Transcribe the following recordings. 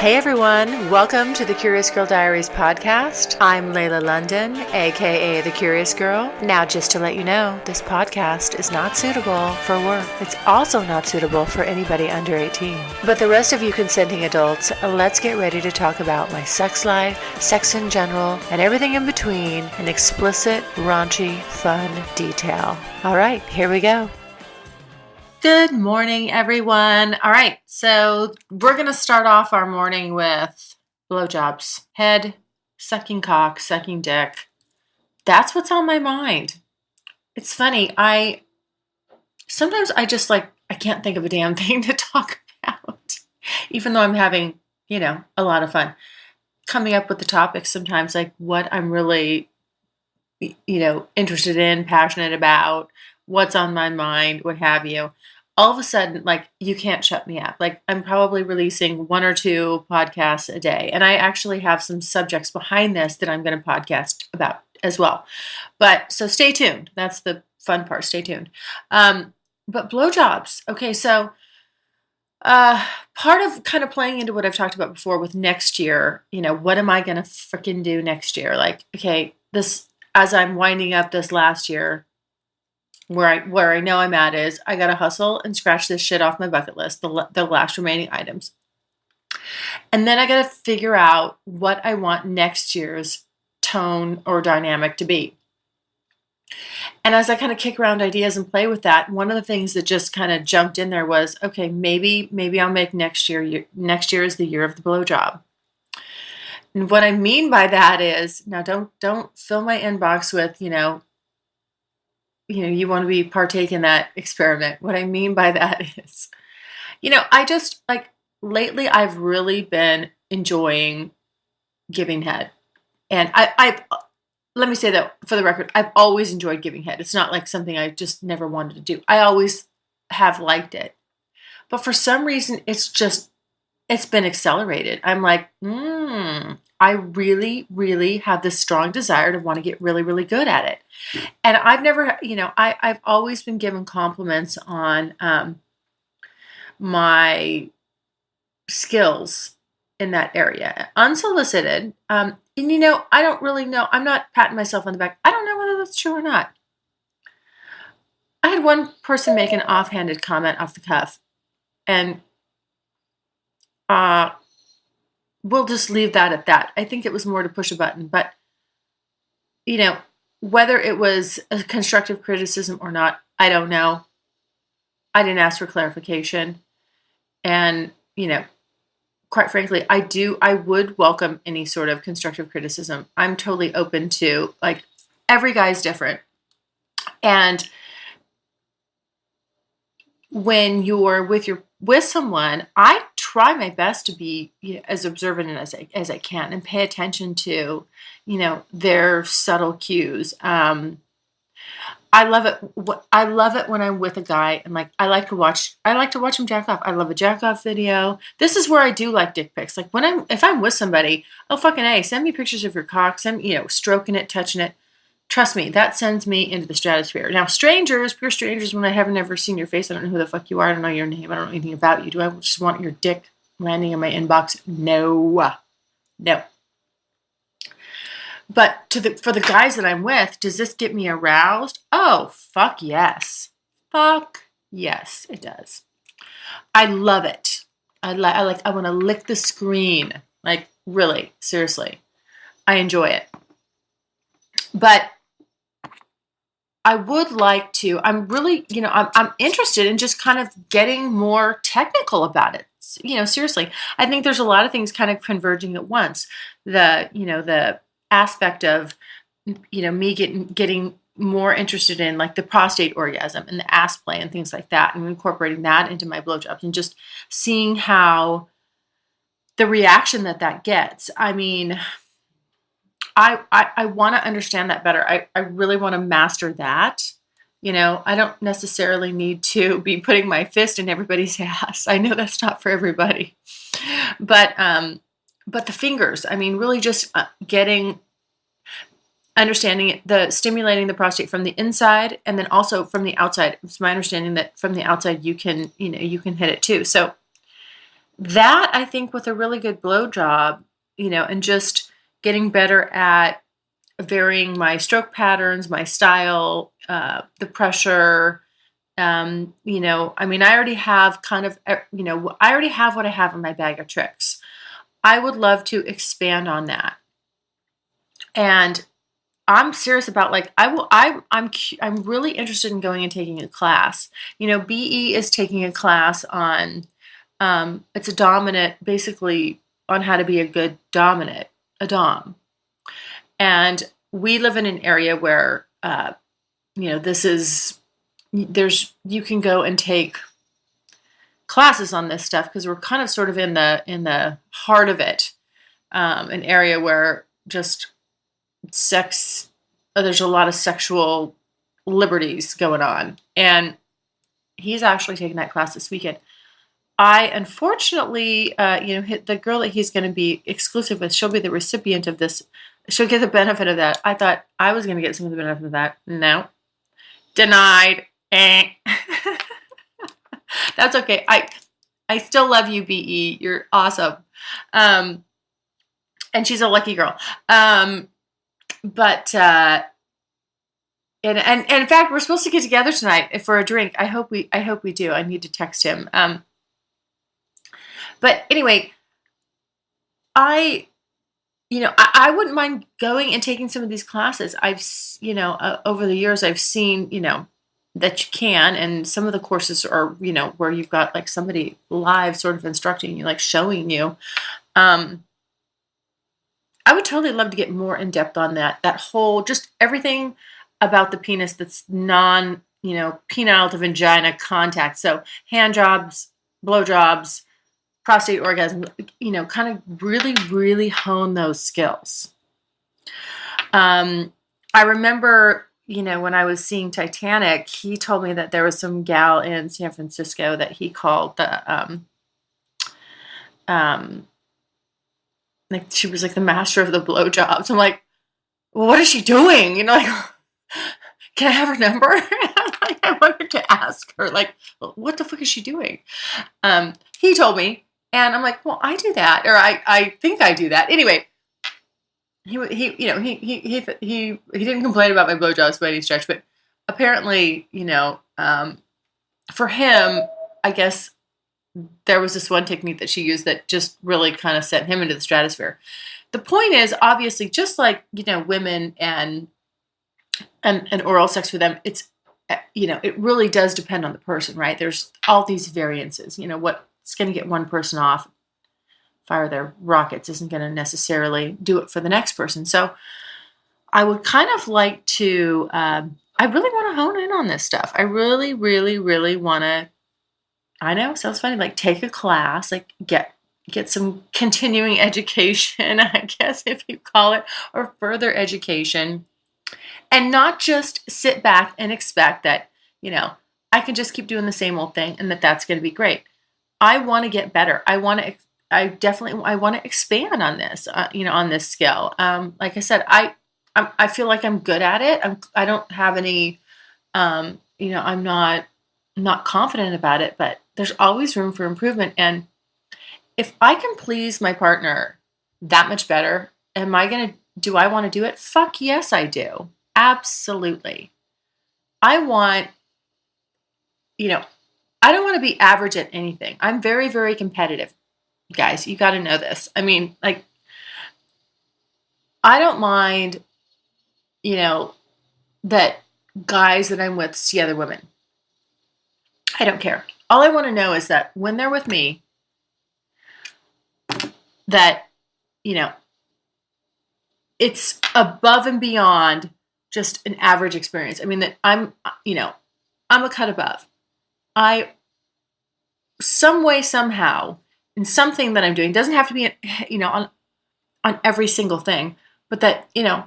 Hey everyone, welcome to the Curious Girl Diaries podcast. I'm Layla London, aka The Curious Girl. Now, just to let you know, this podcast is not suitable for work. It's also not suitable for anybody under 18. But the rest of you consenting adults, let's get ready to talk about my sex life, sex in general, and everything in between in explicit, raunchy, fun detail. All right, here we go. Good morning, everyone. All right, so we're going to start off our morning with blowjobs. Head, sucking cock, sucking dick. That's what's on my mind. It's funny. Sometimes I just I can't think of a damn thing to talk about, even though I'm having, a lot of fun. Coming up with the topics sometimes, like what I'm really, interested in, passionate about, what's on my mind, what have you. All of a sudden, you can't shut me up. I'm probably releasing 1 or 2 podcasts a day. And I actually have some subjects behind this that I'm going to podcast about as well. But so stay tuned. That's the fun part. Stay tuned. But blowjobs. Okay, so part of kind of playing into what I've talked about before with next year, what am I going to freaking do next year? As I'm winding up this last year, where I know I'm at is I gotta hustle and scratch this shit off my bucket list, the last remaining items. And then I gotta figure out what I want next year's tone or dynamic to be. And as I kind of kick around ideas and play with that, one of the things that just kind of jumped in there was, okay, maybe I'll make next year is the year of the blowjob. And what I mean by that is, now don't fill my inbox with, you want to be partake in that experiment. What I mean by that is, I just lately I've really been enjoying giving head. And I let me say that for the record, I've always enjoyed giving head. It's not like something I just never wanted to do. I always have liked it. But for some reason, it's been accelerated. I'm like, I really, really have this strong desire to want to get really, really good at it. And I've never, I've always been given compliments on my skills in that area, unsolicited. And I don't really know. I'm not patting myself on the back. I don't know whether that's true or not. I had one person make an offhanded comment off the cuff, and we'll just leave that at that. I think it was more to push a button, but whether it was a constructive criticism or not, I don't know. I didn't ask for clarification. And, quite frankly, I would welcome any sort of constructive criticism. I'm totally open to, every guy's different. And when you're with someone, I try my best to be as observant as I can and pay attention to, their subtle cues. I love it. I love it when I'm with a guy and I like to watch him jack off. I love a jack off video. This is where I do like dick pics. If I'm with somebody, oh fucking A, send me pictures of your cock. Send stroking it, touching it. Trust me, that sends me into the stratosphere. Now, pure strangers, when I haven't ever seen your face, I don't know who the fuck you are, I don't know your name, I don't know anything about you. Do I just want your dick landing in my inbox? No. But for the guys that I'm with, does this get me aroused? Oh, fuck yes. Fuck yes, it does. I love it. I want to lick the screen. Really, seriously. I enjoy it. But I would like to, I'm really, I'm interested in just kind of getting more technical about it. Seriously, I think there's a lot of things kind of converging at once. The aspect of, me getting more interested in the prostate orgasm and the ass play and things like that, and incorporating that into my blowjobs and just seeing how the reaction that gets. I mean, I want to understand that better. I really want to master that. I don't necessarily need to be putting my fist in everybody's ass. I know that's not for everybody. But the fingers, I mean, really just understanding stimulating the prostate from the inside and then also from the outside. It's my understanding that from the outside you can hit it too. So that I think with a really good blow job, and just getting better at varying my stroke patterns, my style, the pressure. I mean, I already have I already have what I have in my bag of tricks. I would love to expand on that. And I'm serious about I'm really interested in going and taking a class. BE is taking a class on it's a dominant, basically on how to be a good dominant, a dom. And we live in an area where you can go and take classes on this stuff because we're kind of sort of in the heart of it, an area where just there's a lot of sexual liberties going on, and he's actually taking that class this weekend. I unfortunately, the girl that he's going to be exclusive with, she'll be the recipient of this. She'll get the benefit of that. I thought I was going to get some of the benefit of that. No, denied. That's okay. I still love you, BE. You're awesome. And she's a lucky girl. But and in fact, we're supposed to get together tonight for a drink. I hope we do. I need to text him. But anyway, I wouldn't mind going and taking some of these classes. I've over the years I've seen that you can, and some of the courses are where you've got like somebody live sort of instructing you, like showing you. I would totally love to get more in depth on that whole, just everything about the penis that's non, penile to vagina contact. So hand jobs, blow jobs, prostate orgasm, kind of really, really hone those skills. I remember, when I was seeing Titanic, he told me that there was some gal in San Francisco that he called like she was like the master of the blowjobs. I'm like, well, what is she doing? Can I have her number? I wanted to ask her, like, what the fuck is she doing? He told me, and I'm like, well, I do that, or I think I do that. Anyway, he didn't complain about my blowjobs by any stretch, but apparently, for him, I guess there was this one technique that she used that just really kind of sent him into the stratosphere. The point is, obviously, just like, women and oral sex for them, it's, it really does depend on the person, right? There's all these variances. What's going to get one person off, fire their rockets, isn't going to necessarily do it for the next person. So I would kind of like to, I really want to hone in on this stuff. I really, really, really want to, I know, sounds funny, like take a class, like get some continuing education, I guess, if you call it, or further education, and not just sit back and expect that, I can just keep doing the same old thing and that's going to be great. I want to get better. I want to expand on this, on this skill. Like I said, I feel like I'm good at it. I don't have any, I'm not confident about it, but there's always room for improvement. And if I can please my partner that much better, do I want to do it? Fuck yes, I do. Absolutely. I don't want to be average at anything. I'm very, very competitive. Guys, you got to know this. I mean, like, I don't mind, that guys that I'm with see other women. I don't care. All I want to know is that when they're with me, that, it's above and beyond just an average experience. I mean, that I'm a cut above. Some way, somehow, in something that I'm doing, doesn't have to be, on every single thing, but that, I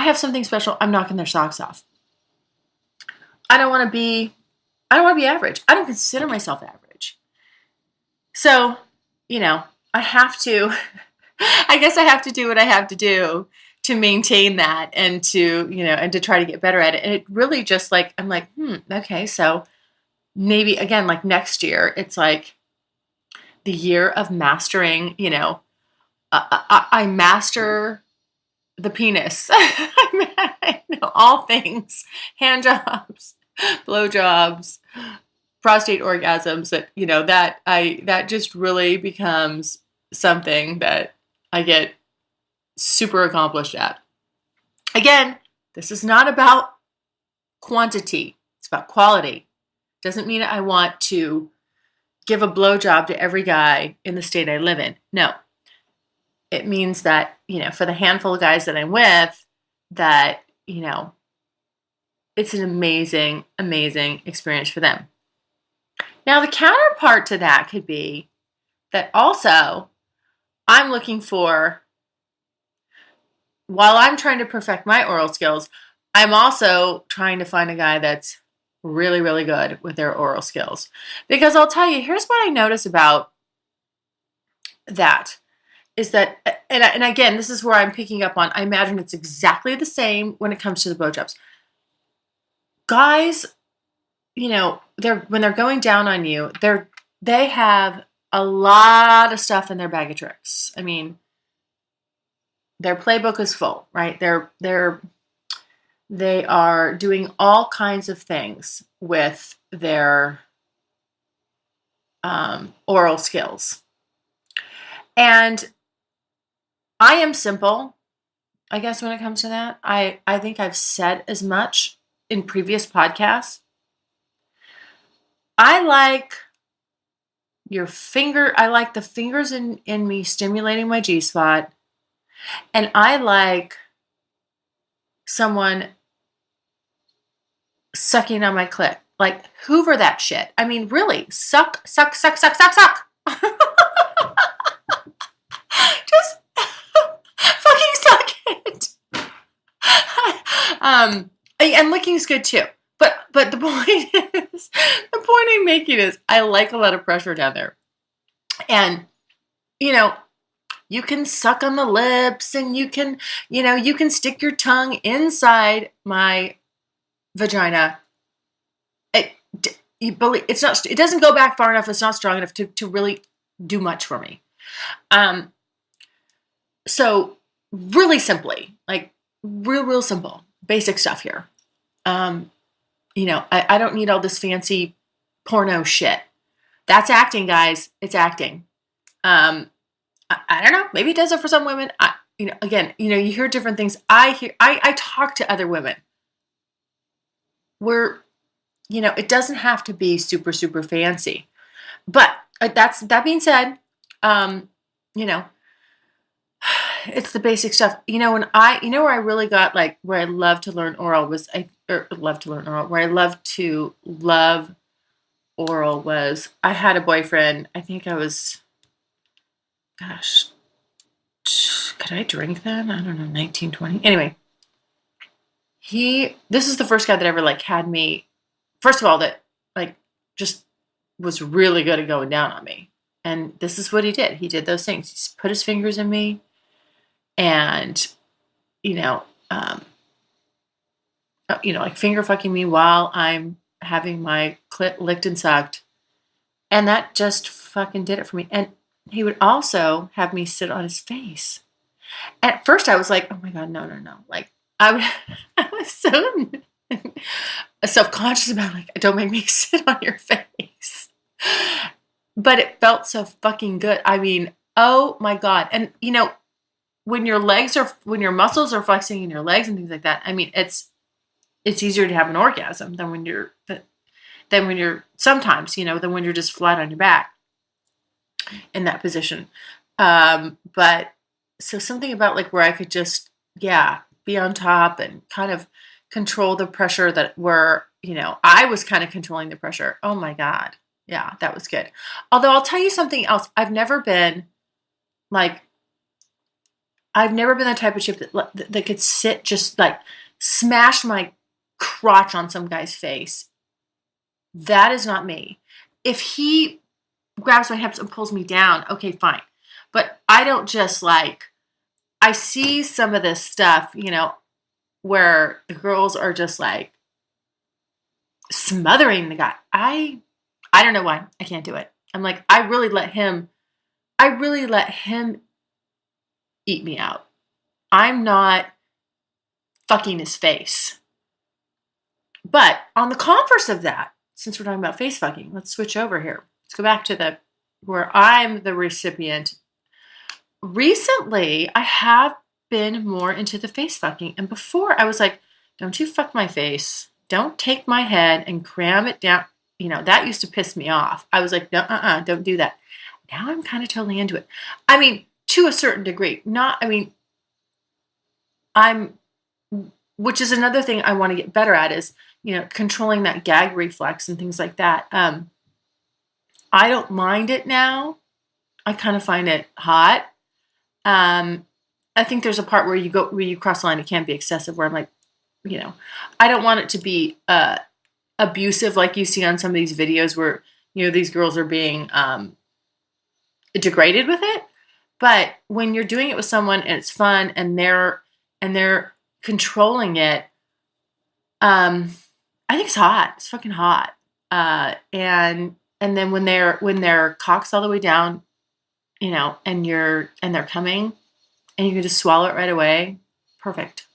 have something special. I'm knocking their socks off. I don't want to be average. I don't consider myself average. So, I have to, I guess I have to do what I have to do to maintain that and to, and to try to get better at it. And it really just like, I'm like, okay, so maybe again, like next year, it's like, the year of mastering, I master the penis. I know all things, hand jobs, blow jobs, prostate orgasms, that just really becomes something that I get super accomplished at. Again, this is not about quantity. It's about quality. Doesn't mean I want to give a blowjob to every guy in the state I live in. No. It means that, for the handful of guys that I'm with, that, it's an amazing, amazing experience for them. Now, the counterpart to that could be that also I'm looking for, while I'm trying to perfect my oral skills, I'm also trying to find a guy that's really, really good with their oral skills. Because I'll tell you, here's what I notice about that. Is that, and again, this is where I'm picking up on, I imagine it's exactly the same when it comes to the blowjobs. Guys, when they're going down on you, they have a lot of stuff in their bag of tricks. I mean, their playbook is full, right? They are doing all kinds of things with their oral skills. And I am simple, I guess, when it comes to that. I think I've said as much in previous podcasts. I like the fingers in me stimulating my G-spot. And I like someone sucking on my clit. Like, hoover that shit. I mean, really, suck, suck, suck, suck, suck, suck. Just fucking suck it. And licking is good too. But the point I'm making is I like a lot of pressure down there. And, you can suck on the lips and you can stick your tongue inside my vagina. It doesn't go back far enough. It's not strong enough to really do much for me. So really simply, like real simple, basic stuff here. I don't need all this fancy porno shit. That's acting, guys. It's acting. I don't know. Maybe it does it for some women. You hear different things. I talk to other women where, it doesn't have to be super, super fancy. But that being said, it's the basic stuff. Where I really got where I love to learn oral was where I love to love oral was I had a boyfriend. I think I was, gosh, could I drink then? I don't know, 19, 20. Anyway, this is the first guy that ever had me, first of all, that just was really good at going down on me. And this is what he did. He did those things. He put his fingers in me and, finger fucking me while I'm having my clit licked and sucked. And that just fucking did it for me. And he would also have me sit on his face. At first I was like, oh my God, no. I was so self-conscious about don't make me sit on your face. But it felt so fucking good. I mean, oh my God. And when your muscles are flexing in your legs and things like that, I mean, it's easier to have an orgasm than when you're sometimes, than when you're just flat on your back in that position. But so something about where I could just, be on top and kind of control the pressure I was kind of controlling the pressure. Oh my God. Yeah, that was good. Although I'll tell you something else. I've never been the type of chick that could sit just smash my crotch on some guy's face. That is not me. If he grabs my hips and pulls me down, okay, fine. But I don't just I see some of this stuff, where the girls are just smothering the guy. I don't know why. I can't do it. I'm I really let him I really let him eat me out. I'm not fucking his face. But on the converse of that, since we're talking about face fucking, let's switch over here. Let's go back to where I'm the recipient. Recently, I have been more into the face fucking. And before, I was like, don't you fuck my face. Don't take my head and cram it down. That used to piss me off. I was like, no, don't do that. Now I'm kind of totally into it. I mean, to a certain degree. Which is another thing I want to get better at is, controlling that gag reflex and things like that. I don't mind it now. I kind of find it hot. I think there's a part where you cross the line, it can't be excessive, where I'm like, I don't want it to be abusive like you see on some of these videos where, these girls are being degraded with it. But when you're doing it with someone and it's fun and they're controlling it, I think it's hot. It's fucking hot. And then when their cock's all the way down, and they're coming, and you can just swallow it right away. Perfect.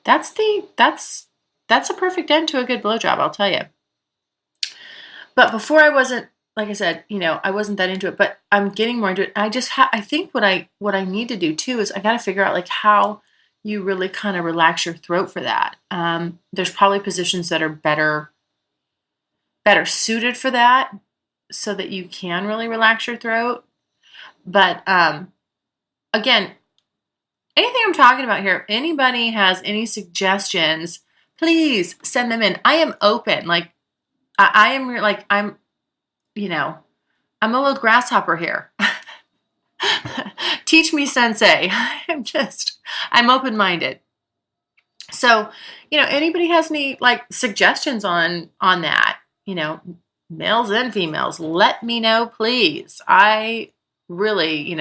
That's a perfect end to a good blowjob, I'll tell you. But before I wasn't, like I said, I wasn't that into it, but I'm getting more into it. I think what I need to do too is I got to figure out like how you really kind of relax your throat for that. There's probably positions that are better suited for that so that you can really relax your throat. But again, anything I'm talking about here, if anybody has any suggestions, please send them in. I am open. Like I am like, I'm a little grasshopper here. Teach me, sensei. I'm open-minded. So, anybody has any like suggestions on that, males and females, let me know, please. I really,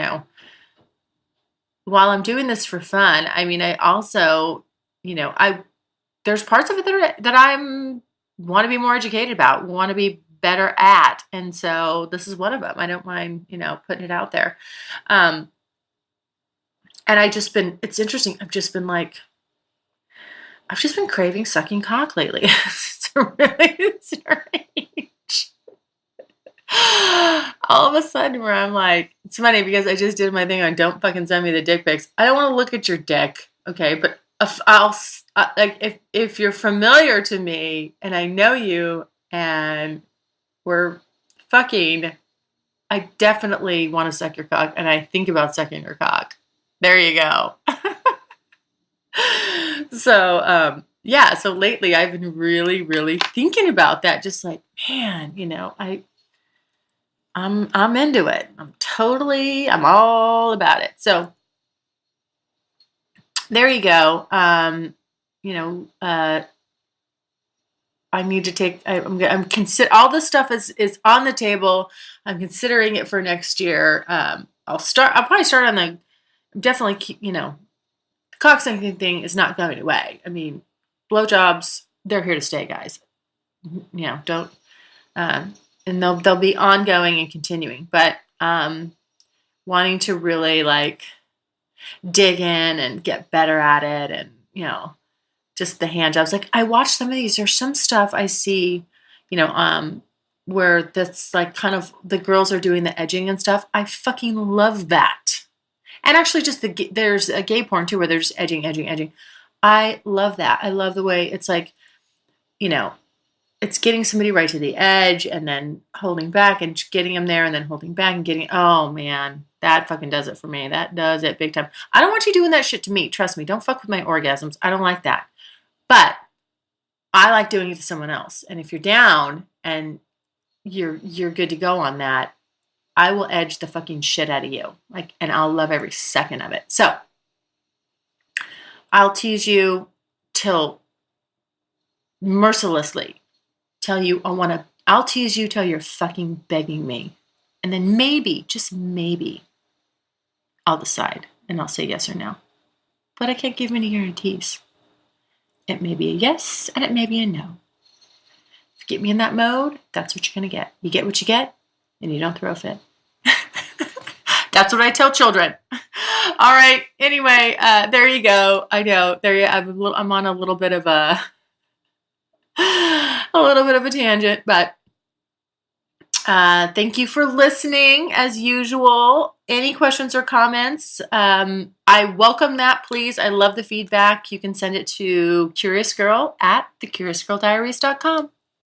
while I'm doing this for fun, I mean, I also, there's parts of it that I'm want to be more educated about, want to be better at. And so this is one of them. I don't mind, putting it out there. And it's interesting. I've just been craving sucking cock lately. It's really strange. All of a sudden where I'm like, it's funny because I just did my thing on don't fucking send me the dick pics. I don't want to look at your dick. Okay. But if you're familiar to me and I know you and we're fucking, I definitely want to suck your cock and I think about sucking your cock. There you go. So, so lately I've been really, really thinking about that. Just like, man, I'm into it. I'm all about it. So there you go. I need to take, I'm consider all this stuff is on the table. I'm considering it for next year. I'll probably start on the, definitely, the cocksucking thing is not going away. I mean, blowjobs, they're here to stay, guys. Don't, and they'll be ongoing and continuing, but, wanting to really like dig in and get better at it and, just the hand jobs. Like I watch some of these, there's some stuff I see, where that's like kind of the girls are doing the edging and stuff. I fucking love that. And actually just there's a gay porn too, where they're just edging. I love that. I love the way it's like, it's getting somebody right to the edge and then holding back and getting them there and then holding back and getting, oh man, that fucking does it for me. That does it big time. I don't want you doing that shit to me. Trust me. Don't fuck with my orgasms. I don't like that. But I like doing it to someone else. And if you're down and you're good to go on that, I will edge the fucking shit out of you. And I'll love every second of it. So I'll tease you till mercilessly. I'll tease you till you're fucking begging me. And then maybe, just maybe, I'll decide and I'll say yes or no. But I can't give any guarantees. It may be a yes and it may be a no. If you get me in that mode, that's what you're going to get. You get what you get. and you don't throw a fit. That's what I tell children. All right. Anyway, there you go. I know. I'm on a little bit of a tangent, but thank you for listening as usual. Any questions or comments? I welcome that, please. I love the feedback. You can send it to curiousgirl@thecuriousgirldiaries.com.